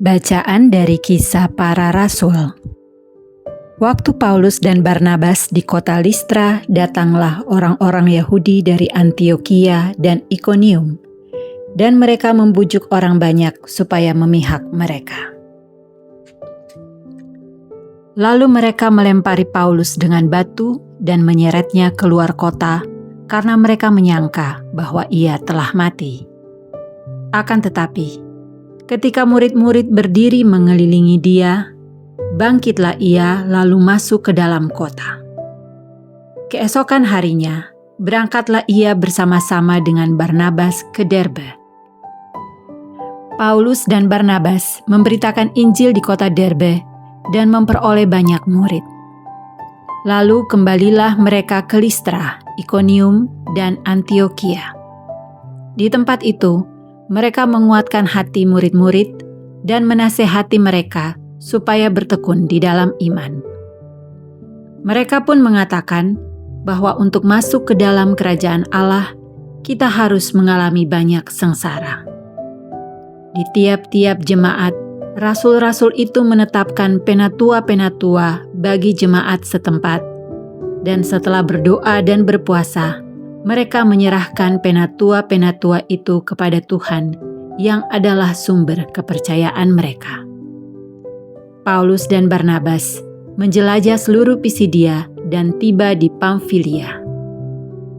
Bacaan dari Kisah Para Rasul. Waktu Paulus dan Barnabas di kota Listra, datanglah orang-orang Yahudi dari Antiokhia dan Ikonium, dan mereka membujuk orang banyak supaya memihak mereka. Lalu mereka melempari Paulus dengan batu dan menyeretnya keluar kota, karena mereka menyangka bahwa ia telah mati. Akan tetapi, ketika murid-murid berdiri mengelilingi dia, bangkitlah ia lalu masuk ke dalam kota. Keesokan harinya, berangkatlah ia bersama-sama dengan Barnabas ke Derbe. Paulus dan Barnabas memberitakan Injil di kota Derbe dan memperoleh banyak murid. Lalu kembalilah mereka ke Listra, Ikonium, dan Antiokhia. Di tempat itu, mereka menguatkan hati murid-murid dan menasehati mereka supaya bertekun di dalam iman. Mereka pun mengatakan bahwa untuk masuk ke dalam kerajaan Allah, kita harus mengalami banyak sengsara. Di tiap-tiap jemaat, rasul-rasul itu menetapkan penatua-penatua bagi jemaat setempat, dan setelah berdoa dan berpuasa, mereka menyerahkan penatua-penatua itu kepada Tuhan yang adalah sumber kepercayaan mereka. Paulus dan Barnabas menjelajah seluruh Pisidia dan tiba di Pamfilia.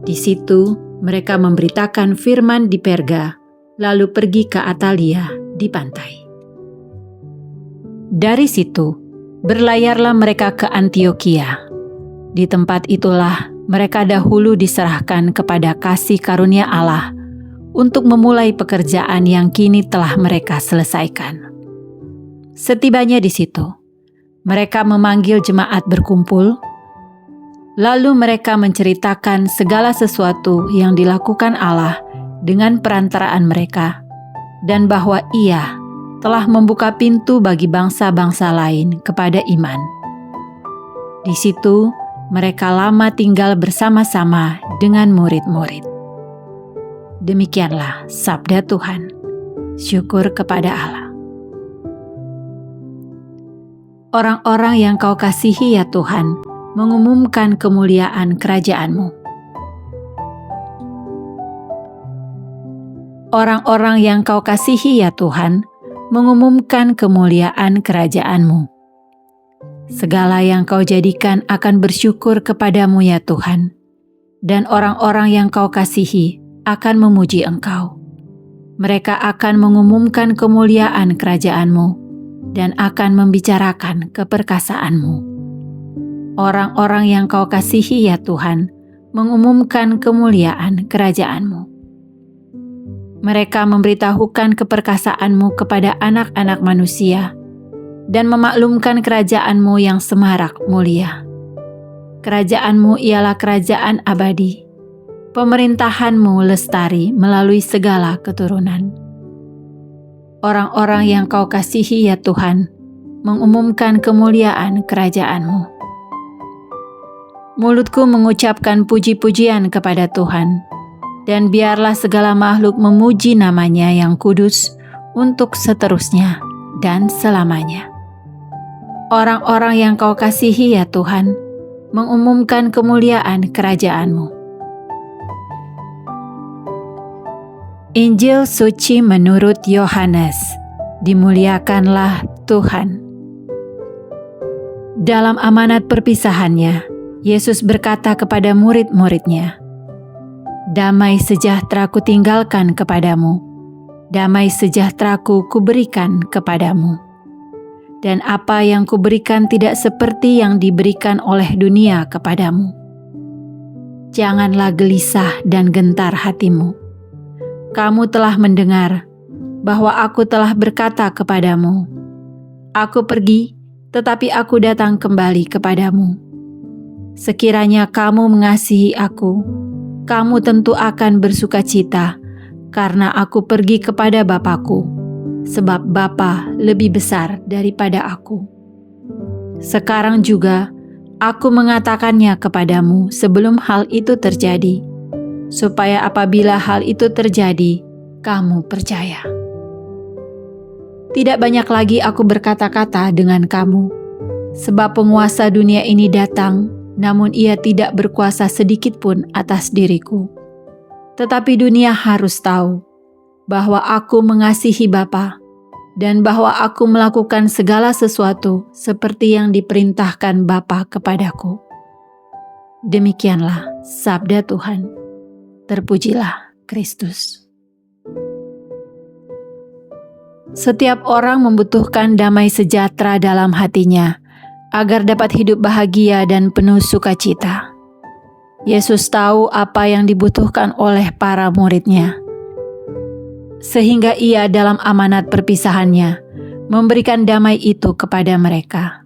Di situ mereka memberitakan firman di Perga, lalu pergi ke Atalia di pantai. Dari situ berlayarlah mereka ke Antiokhia. Di tempat itulah mereka dahulu diserahkan kepada kasih karunia Allah untuk memulai pekerjaan yang kini telah mereka selesaikan. Setibanya di situ, mereka memanggil jemaat berkumpul, lalu mereka menceritakan segala sesuatu yang dilakukan Allah dengan perantaraan mereka, dan bahwa Ia telah membuka pintu bagi bangsa-bangsa lain kepada iman. Di situ, mereka lama tinggal bersama-sama dengan murid-murid. Demikianlah sabda Tuhan. Syukur kepada Allah. Orang-orang yang Kau kasihi ya Tuhan, mengumumkan kemuliaan kerajaan-Mu. Orang-orang yang Kau kasihi ya Tuhan, mengumumkan kemuliaan kerajaan-Mu. Segala yang Kau jadikan akan bersyukur kepadamu ya Tuhan, dan orang-orang yang Kau kasihi akan memuji Engkau. Mereka akan mengumumkan kemuliaan kerajaan-Mu dan akan membicarakan keperkasaan-Mu. Orang-orang yang Kau kasihi ya Tuhan, mengumumkan kemuliaan kerajaan-Mu. Mereka memberitahukan keperkasaan-Mu kepada anak-anak manusia, dan memaklumkan kerajaan-Mu yang semarak mulia. Kerajaan-Mu ialah kerajaan abadi. Pemerintahan-Mu lestari melalui segala keturunan. Orang-orang yang Kau kasihi ya Tuhan, mengumumkan kemuliaan kerajaan-Mu. Mulutku mengucapkan puji-pujian kepada Tuhan, dan biarlah segala makhluk memuji nama-Nya yang kudus untuk seterusnya dan selamanya. Orang-orang yang Kau kasihi ya Tuhan, mengumumkan kemuliaan kerajaan-Mu. Injil suci menurut Yohanes. Dimuliakanlah Tuhan. Dalam amanat perpisahannya, Yesus berkata kepada murid-murid-Nya, "Damai sejahtera Kutinggalkan kepadamu, damai sejahtera Kuberikan kepadamu. Dan apa yang Kuberikan tidak seperti yang diberikan oleh dunia kepadamu. Janganlah gelisah dan gentar hatimu. Kamu telah mendengar bahwa Aku telah berkata kepadamu, Aku pergi, tetapi Aku datang kembali kepadamu. Sekiranya kamu mengasihi Aku, kamu tentu akan bersukacita, karena Aku pergi kepada Bapa-Ku, sebab Bapa lebih besar daripada Aku. Sekarang juga Aku mengatakannya kepadamu sebelum hal itu terjadi, supaya apabila hal itu terjadi, kamu percaya." Tidak banyak lagi aku berkata-kata dengan kamu, sebab penguasa dunia ini datang, namun ia tidak berkuasa sedikit pun atas diriku. Tetapi dunia harus tahu bahwa aku mengasihi Bapa, dan bahwa aku melakukan segala sesuatu seperti yang diperintahkan Bapa kepadaku. Demikianlah sabda Tuhan. Terpujilah Kristus. Setiap orang membutuhkan damai sejahtera dalam hatinya, agar dapat hidup bahagia dan penuh sukacita. Yesus tahu apa yang dibutuhkan oleh para murid-Nya, sehingga Ia dalam amanat perpisahannya memberikan damai itu kepada mereka.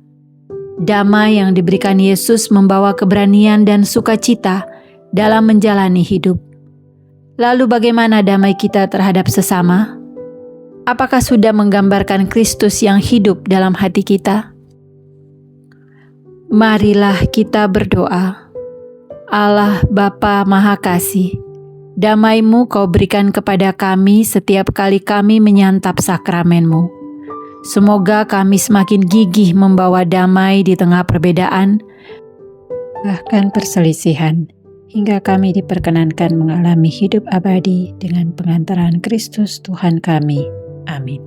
Damai yang diberikan Yesus membawa keberanian dan sukacita dalam menjalani hidup. Lalu bagaimana damai kita terhadap sesama? Apakah sudah menggambarkan Kristus yang hidup dalam hati kita? Marilah kita berdoa. Allah Bapa Maha Kasih, damai-Mu Kau berikan kepada kami setiap kali kami menyantap sakramen-Mu. Semoga kami semakin gigih membawa damai di tengah perbedaan, bahkan perselisihan, hingga kami diperkenankan mengalami hidup abadi dengan pengantaran Kristus Tuhan kami. Amin.